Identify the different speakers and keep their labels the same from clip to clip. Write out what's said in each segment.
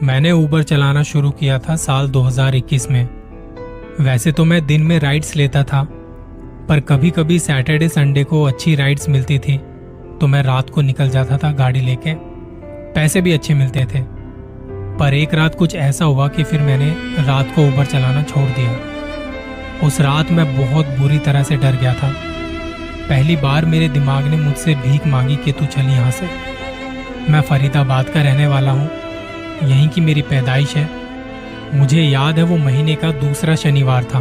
Speaker 1: मैंने ऊबर चलाना शुरू किया था साल 2021 में। वैसे तो मैं दिन में राइड्स लेता था, पर कभी कभी सैटरडे संडे को अच्छी राइड्स मिलती थी तो मैं रात को निकल जाता था गाड़ी लेके। पैसे भी अच्छे मिलते थे। पर एक रात कुछ ऐसा हुआ कि फिर मैंने रात को ऊबर चलाना छोड़ दिया। उस रात मैं बहुत बुरी तरह से डर गया था। पहली बार मेरे दिमाग ने मुझसे भीख मांगी कि तू चल यहाँ से। मैं फरीदाबाद का रहने वाला हूँ, यहीं की मेरी पैदाइश है। मुझे याद है वो महीने का दूसरा शनिवार था।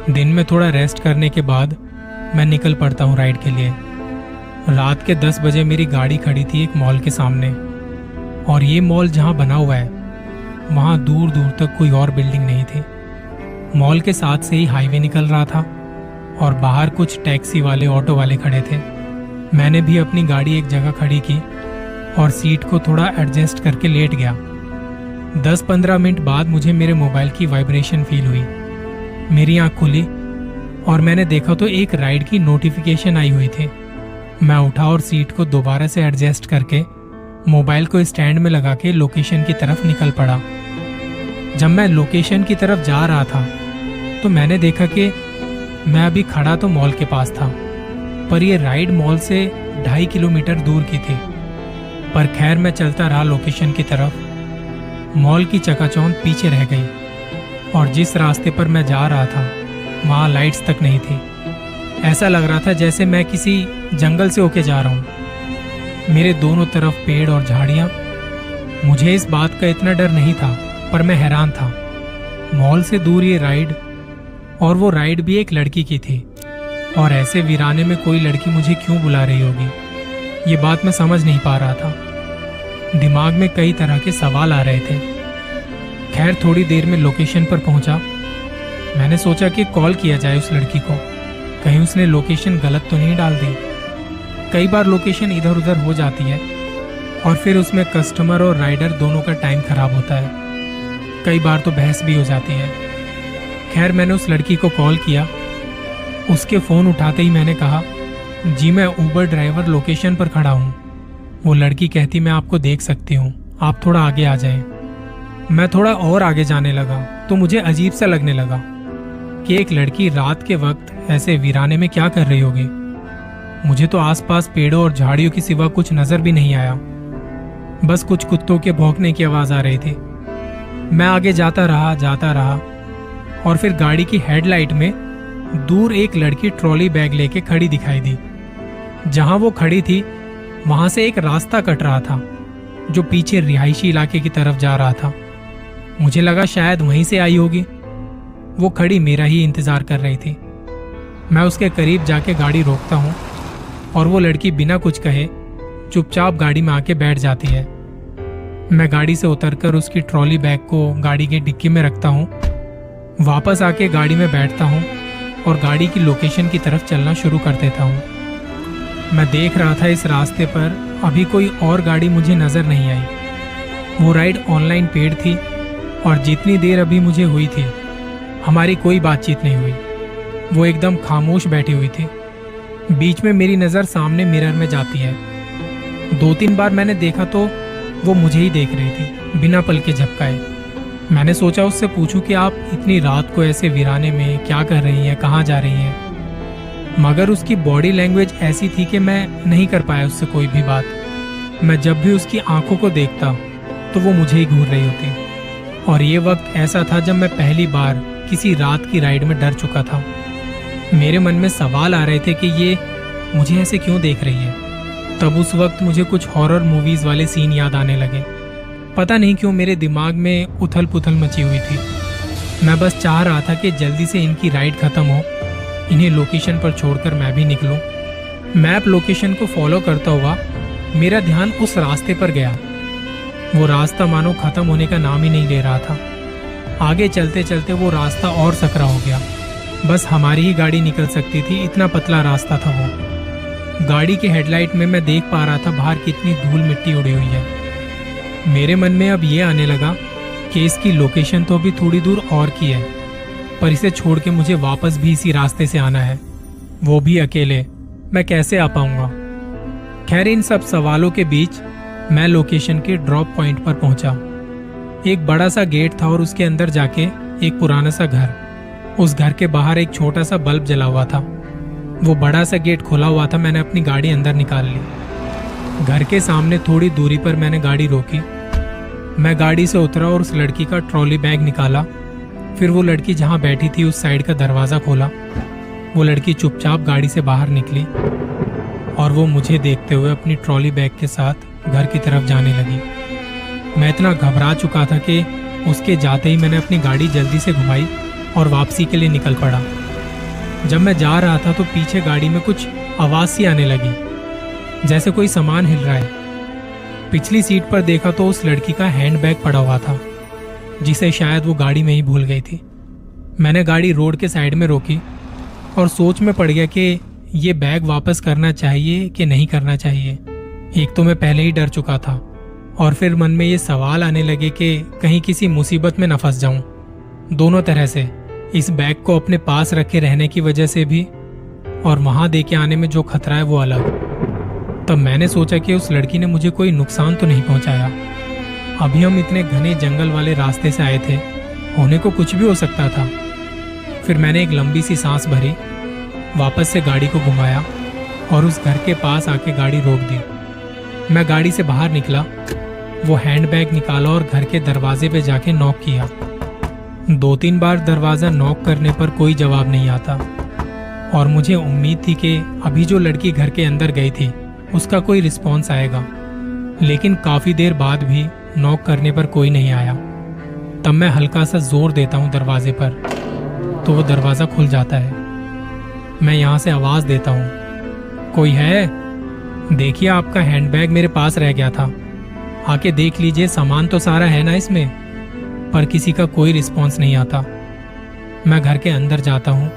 Speaker 1: दिन में थोड़ा रेस्ट करने के बाद मैं निकल पड़ता हूँ राइड के लिए। रात के 10 बजे मेरी गाड़ी खड़ी थी एक मॉल के सामने, और ये मॉल जहाँ बना हुआ है वहाँ दूर दूर तक कोई और बिल्डिंग नहीं थी। मॉल के साथ से ही हाईवे निकल रहा था और बाहर कुछ टैक्सी वाले ऑटो वाले खड़े थे। मैंने भी अपनी गाड़ी एक जगह खड़ी की और सीट को थोड़ा एडजस्ट करके लेट गया। 10-15 मिनट बाद मुझे मेरे मोबाइल की वाइब्रेशन फील हुई। मेरी आंख खुली और मैंने देखा तो एक राइड की नोटिफिकेशन आई हुई थी। मैं उठा और सीट को दोबारा से एडजस्ट करके मोबाइल को स्टैंड में लगा के लोकेशन की तरफ निकल पड़ा। जब मैं लोकेशन की तरफ जा रहा था तो मैंने देखा कि मैं अभी खड़ा तो मॉल के पास था, पर यह राइड मॉल से 2.5 किलोमीटर दूर की थी। पर खैर मैं चलता रहा लोकेशन की तरफ। मॉल की चकाचौंध पीछे रह गई और जिस रास्ते पर मैं जा रहा था वहाँ लाइट्स तक नहीं थी। ऐसा लग रहा था जैसे मैं किसी जंगल से होके जा रहा हूँ। मेरे दोनों तरफ पेड़ और झाड़ियाँ। मुझे इस बात का इतना डर नहीं था, पर मैं हैरान था। मॉल से दूर ये राइड, और वो राइड भी एक लड़की की थी। और ऐसे वीराने में कोई लड़की मुझे क्यों बुला रही होगी, ये बात मैं समझ नहीं पा रहा था। दिमाग में कई तरह के सवाल आ रहे थे। खैर थोड़ी देर में लोकेशन पर पहुंचा। मैंने सोचा कि कॉल किया जाए उस लड़की को, कहीं उसने लोकेशन गलत तो नहीं डाल दी। कई बार लोकेशन इधर उधर हो जाती है और फिर उसमें कस्टमर और राइडर दोनों का टाइम खराब होता है। कई बार तो बहस भी हो जाती है। खैर मैंने उस लड़की को कॉल किया। उसके फ़ोन उठाते ही मैंने कहा, जी मैं ऊबर ड्राइवर लोकेशन पर खड़ा हूँ। वो लड़की कहती, मैं आपको देख सकती हूँ, आप थोड़ा आगे आ जाएं। मैं थोड़ा और आगे जाने लगा तो मुझे अजीब सा लगने लगा कि एक लड़की रात के वक्त ऐसे वीराने में क्या कर रही होगी। मुझे तो आसपास पेड़ों और झाड़ियों के सिवा कुछ नजर भी नहीं आया। बस कुछ कुत्तों के भौंकने की आवाज आ रही थी। मैं आगे जाता रहा और फिर गाड़ी की हेडलाइट में दूर एक लड़की ट्रॉली बैग लेके खड़ी दिखाई दी। जहां वो खड़ी थी वहां से एक रास्ता कट रहा था जो पीछे रिहायशी इलाके की तरफ जा रहा था। मुझे लगा शायद वहीं से आई होगी। वो खड़ी मेरा ही इंतजार कर रही थी। मैं उसके करीब जाके गाड़ी रोकता हूँ और वो लड़की बिना कुछ कहे चुपचाप गाड़ी में आके बैठ जाती है। मैं गाड़ी से उतरकर उसकी ट्रॉली बैग को गाड़ी के डिक्की में रखता हूँ, वापस आके गाड़ी में बैठता हूँ और गाड़ी की लोकेशन की तरफ चलना शुरू कर देता हूँ। मैं देख रहा था इस रास्ते पर अभी कोई और गाड़ी मुझे नजर नहीं आई। वो राइड ऑनलाइन पेड थी और जितनी देर अभी मुझे हुई थी हमारी कोई बातचीत नहीं हुई। वो एकदम खामोश बैठी हुई थी। बीच में मेरी नज़र सामने मिरर में जाती है। 2-3 बार मैंने देखा तो वो मुझे ही देख रही थी बिना पलके झपकाए। मैंने सोचा उससे पूछूं कि आप इतनी रात को ऐसे वीराने में क्या कर रही हैं, कहाँ जा रही हैं, मगर उसकी बॉडी लैंग्वेज ऐसी थी कि मैं नहीं कर पाया उससे कोई भी बात। मैं जब भी उसकी आंखों को देखता तो वो मुझे ही घूर रही होती। और ये वक्त ऐसा था जब मैं पहली बार किसी रात की राइड में डर चुका था। मेरे मन में सवाल आ रहे थे कि ये मुझे ऐसे क्यों देख रही है। तब उस वक्त मुझे कुछ हॉरर मूवीज वाले सीन याद आने लगे। पता नहीं क्यों मेरे दिमाग में उथल पुथल मची हुई थी। मैं बस चाह रहा था कि जल्दी से इनकी राइड खत्म हो, इन्हें लोकेशन पर छोड़कर मैं भी निकलूं। मैप लोकेशन को फॉलो करता हुआ मेरा ध्यान उस रास्ते पर गया। वो रास्ता मानो खत्म होने का नाम ही नहीं ले रहा था। आगे चलते चलते वो रास्ता और सकरा हो गया। बस हमारी ही गाड़ी निकल सकती थी, इतना पतला रास्ता था वो। गाड़ी के हेडलाइट में मैं देख पा रहा था बाहर कितनी धूल मिट्टी उड़ी हुई है। मेरे मन में अब ये आने लगा कि इसकी लोकेशन तो अभी थोड़ी दूर और की है, पर इसे छोड़ के मुझे वापस भी इसी रास्ते से आना है, वो भी अकेले। मैं कैसे आ पाऊंगा। खैर इन सब सवालों के बीच मैं लोकेशन के ड्रॉप पॉइंट पर पहुंचा। एक बड़ा सा गेट था और उसके अंदर जाके एक पुराना सा घर। उस घर के बाहर एक छोटा सा बल्ब जला हुआ था। वो बड़ा सा गेट खुला हुआ था। मैंने अपनी गाड़ी अंदर निकाल ली। घर के सामने थोड़ी दूरी पर मैंने गाड़ी रोकी। मैं गाड़ी से उतरा और उस लड़की का ट्रॉली बैग निकाला। फिर वो लड़की जहां बैठी थी उस साइड का दरवाजा खोला। वो लड़की चुपचाप गाड़ी से बाहर निकली और वो मुझे देखते हुए अपनी ट्रॉली बैग के साथ घर की तरफ जाने लगी। मैं इतना घबरा चुका था कि उसके जाते ही मैंने अपनी गाड़ी जल्दी से घुमाई और वापसी के लिए निकल पड़ा। जब मैं जा रहा था तो पीछे गाड़ी में कुछ आवाज सी आने लगी, जैसे कोई सामान हिल रहा है। पिछली सीट पर देखा तो उस लड़की का हैंडबैग पड़ा हुआ था, जिसे शायद वो गाड़ी में ही भूल गई थी। मैंने गाड़ी रोड के साइड में रोकी और सोच में पड़ गया कि ये बैग वापस करना चाहिए कि नहीं करना चाहिए। एक तो मैं पहले ही डर चुका था और फिर मन में ये सवाल आने लगे कि कहीं किसी मुसीबत में न फंस जाऊं। दोनों तरह से, इस बैग को अपने पास रखे रहने की वजह से भी और वहां दे के आने में जो खतरा है वो अलग। तब मैंने सोचा कि उस लड़की ने मुझे कोई नुकसान तो नहीं पहुंचाया। अभी हम इतने घने जंगल वाले रास्ते से आए थे, होने को कुछ भी हो सकता था। फिर मैंने एक लंबी सी सांस भरी, वापस से गाड़ी को घुमाया और उस घर के पास आके गाड़ी रोक दी। मैं गाड़ी से बाहर निकला, वो हैंडबैग निकाला और घर के दरवाजे पे जाके नॉक किया। 2-3 बार दरवाजा नॉक करने पर कोई जवाब नहीं आता और मुझे उम्मीद थी कि अभी जो लड़की घर के अंदर गई थी उसका कोई रिस्पॉन्स आएगा, लेकिन काफी देर बाद भी नॉक करने पर कोई नहीं आया। तब मैं हल्का सा जोर देता हूँ दरवाजे पर तो वो दरवाजा खुल जाता है। मैं यहाँ से आवाज देता हूँ, कोई है? देखिए, आपका हैंडबैग मेरे पास रह गया था, आके देख लीजिए, सामान तो सारा है ना इसमें। पर किसी का कोई रिस्पॉन्स नहीं आता। मैं घर के अंदर जाता हूँ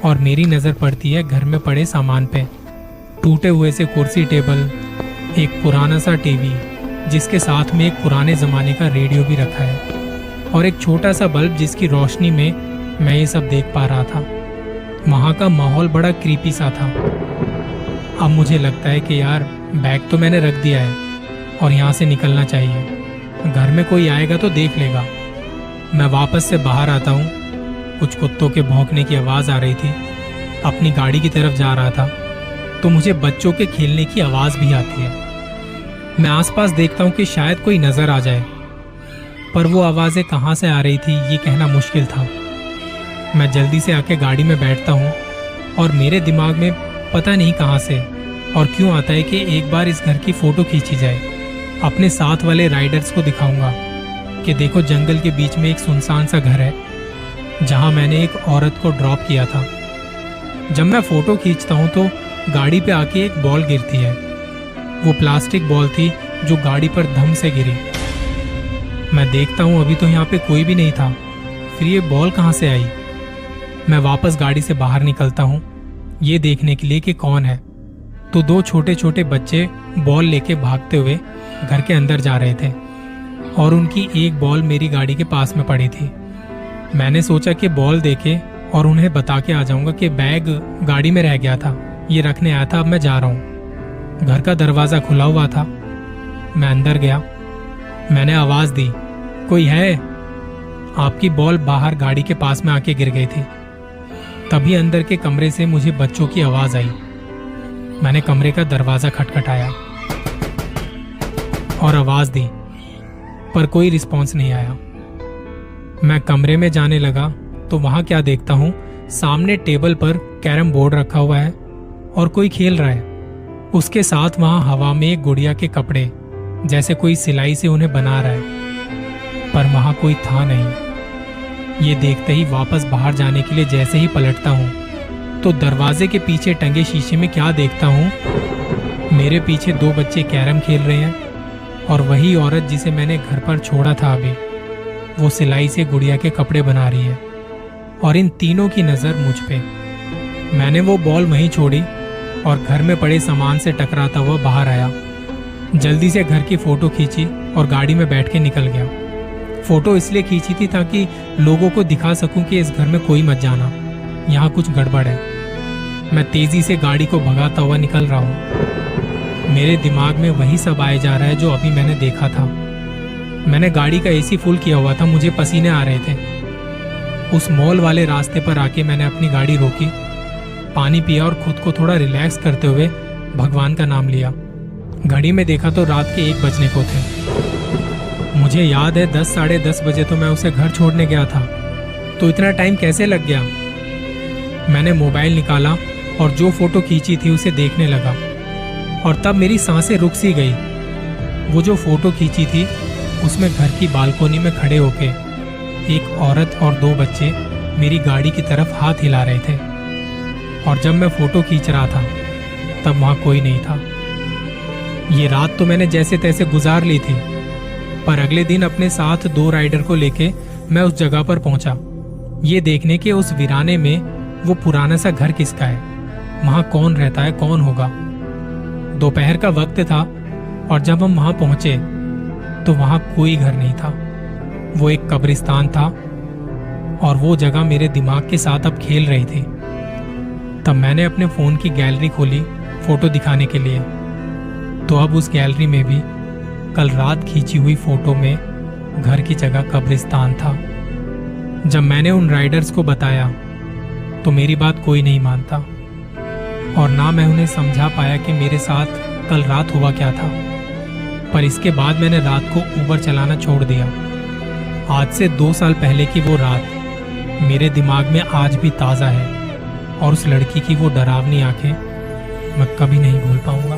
Speaker 1: और मेरी नजर पड़ती है घर में पड़े सामान पे। टूटे हुए से कुर्सी टेबल, एक पुराना सा टीवी जिसके साथ में एक पुराने जमाने का रेडियो भी रखा है और एक छोटा सा बल्ब जिसकी रोशनी में मैं ये सब देख पा रहा था। वहां का माहौल बड़ा क्रीपी सा था। अब मुझे लगता है कि यार, बैग तो मैंने रख दिया है और यहाँ से निकलना चाहिए। घर में कोई आएगा तो देख लेगा। मैं वापस से बाहर आता हूँ। कुछ कुत्तों के भौंकने की आवाज आ रही थी। अपनी गाड़ी की तरफ जा रहा था तो मुझे बच्चों के खेलने की आवाज भी आती है। मैं आसपास देखता हूँ कि शायद कोई नजर आ जाए, पर वो आवाजें कहाँ से आ रही थी ये कहना मुश्किल था। मैं जल्दी से आके गाड़ी में बैठता हूँ और मेरे दिमाग में पता नहीं कहाँ से और क्यों आता है कि एक बार इस घर की फोटो खींची जाए। अपने साथ वाले राइडर्स को दिखाऊंगा कि देखो, जंगल के बीच में एक सुनसान सा घर है जहां मैंने एक औरत को ड्रॉप किया था। जब मैं फोटो खींचता हूं तो गाड़ी पे आके एक बॉल गिरती है। वो प्लास्टिक बॉल थी जो गाड़ी पर धम से गिरी। मैं देखता हूं अभी तो यहाँ पे कोई भी नहीं था, फिर ये बॉल कहाँ से आई? मैं वापस गाड़ी से बाहर निकलता हूँ ये देखने के लिए कि कौन है। तो 2 छोटे छोटे बच्चे बॉल लेके भागते हुए घर के अंदर जा रहे थे और उनकी एक बॉल मेरी गाड़ी के पास में पड़ी थी। मैंने सोचा कि बॉल देके और उन्हें बता के आ जाऊंगा कि बैग गाड़ी में रह गया था, ये रखने आया था, अब मैं जा रहा हूँ। घर का दरवाजा खुला हुआ था। मैं अंदर गया। मैंने आवाज दी, कोई है? आपकी बॉल बाहर गाड़ी के पास में आके गिर गई थी। तभी अंदर के कमरे से मुझे बच्चों की आवाज आई। मैंने कमरे का दरवाजा खटखटाया और आवाज दी, पर कोई रिस्पॉन्स नहीं आया। मैं कमरे में जाने लगा तो वहां क्या देखता हूं, सामने टेबल पर कैरम बोर्ड रखा हुआ है और कोई खेल रहा है। उसके साथ वहां हवा में एक गुड़िया के कपड़े, जैसे कोई सिलाई से उन्हें बना रहा है, पर वहां कोई था नहीं। ये देखते ही वापस बाहर जाने के लिए जैसे ही पलटता हूं तो दरवाजे के पीछे टंगे शीशे में क्या देखता हूं, मेरे पीछे 2 बच्चे कैरम खेल रहे हैं और वही औरत जिसे मैंने घर पर छोड़ा था अभी, वो सिलाई से गुड़िया के कपड़े बना रही है और इन तीनों की नजर मुझ पे। मैंने वो बॉल वहीं छोड़ी और घर में पड़े सामान से टकराता हुआ बाहर आया। जल्दी से घर की फोटो खींची और गाड़ी में बैठ के निकल गया। फोटो इसलिए खींची थी ताकि लोगों को दिखा सकूं कि इस घर में कोई मत जाना, यहाँ कुछ गड़बड़ है। मैं तेजी से गाड़ी को भगाता हुआ निकल रहा हूँ। मेरे दिमाग में वही सब आए जा रहा है जो अभी मैंने देखा था। मैंने गाड़ी का एसी फुल किया हुआ था, मुझे पसीने आ रहे थे। उस मॉल वाले रास्ते पर आके मैंने अपनी गाड़ी रोकी, पानी पिया और खुद को थोड़ा रिलैक्स करते हुए भगवान का नाम लिया। घड़ी में देखा तो रात के 1 बजने को थे। मुझे याद है 10 साढ़े 10 बजे तो मैं उसे घर छोड़ने गया था। तो इतना टाइम कैसे लग गया? मैंने मोबाइल निकाला और जो फोटो खींची थी उसे देखने लगा और तब मेरी सांसें रुक सी गई। वो जो फोटो खींची थी उसमें घर की बालकोनी में खड़े होके एक औरत और 2 बच्चे मेरी गाड़ी की तरफ हाथ हिला रहे थे। और जब मैं फोटो खींच रहा था तब वहां कोई नहीं था। ये रात तो मैंने जैसे तैसे गुजार ली थी, पर अगले दिन अपने साथ 2 राइडर को लेके मैं उस जगह पर पहुंचा, ये देखने के उस वीराने में वो पुराना सा घर किसका है, वहां कौन रहता है, कौन होगा। दोपहर का वक्त था और जब हम वहां पहुंचे तो वहां कोई घर नहीं था। वो एक कब्रिस्तान था और वो जगह मेरे दिमाग के साथ अब खेल रही थी। तब मैंने अपने फोन की गैलरी खोली फोटो दिखाने के लिए, तो अब उस गैलरी में भी कल रात खींची हुई फोटो में घर की जगह कब्रिस्तान था। जब मैंने उन राइडर्स को बताया तो मेरी बात कोई नहीं मानता और ना मैं उन्हें समझा पाया कि मेरे साथ कल रात हुआ क्या था। पर इसके बाद मैंने रात को उबर चलाना छोड़ दिया। आज से 2 साल पहले की वो रात मेरे दिमाग में आज भी ताज़ा है और उस लड़की की वो डरावनी आंखें मैं कभी नहीं भूल पाऊंगा।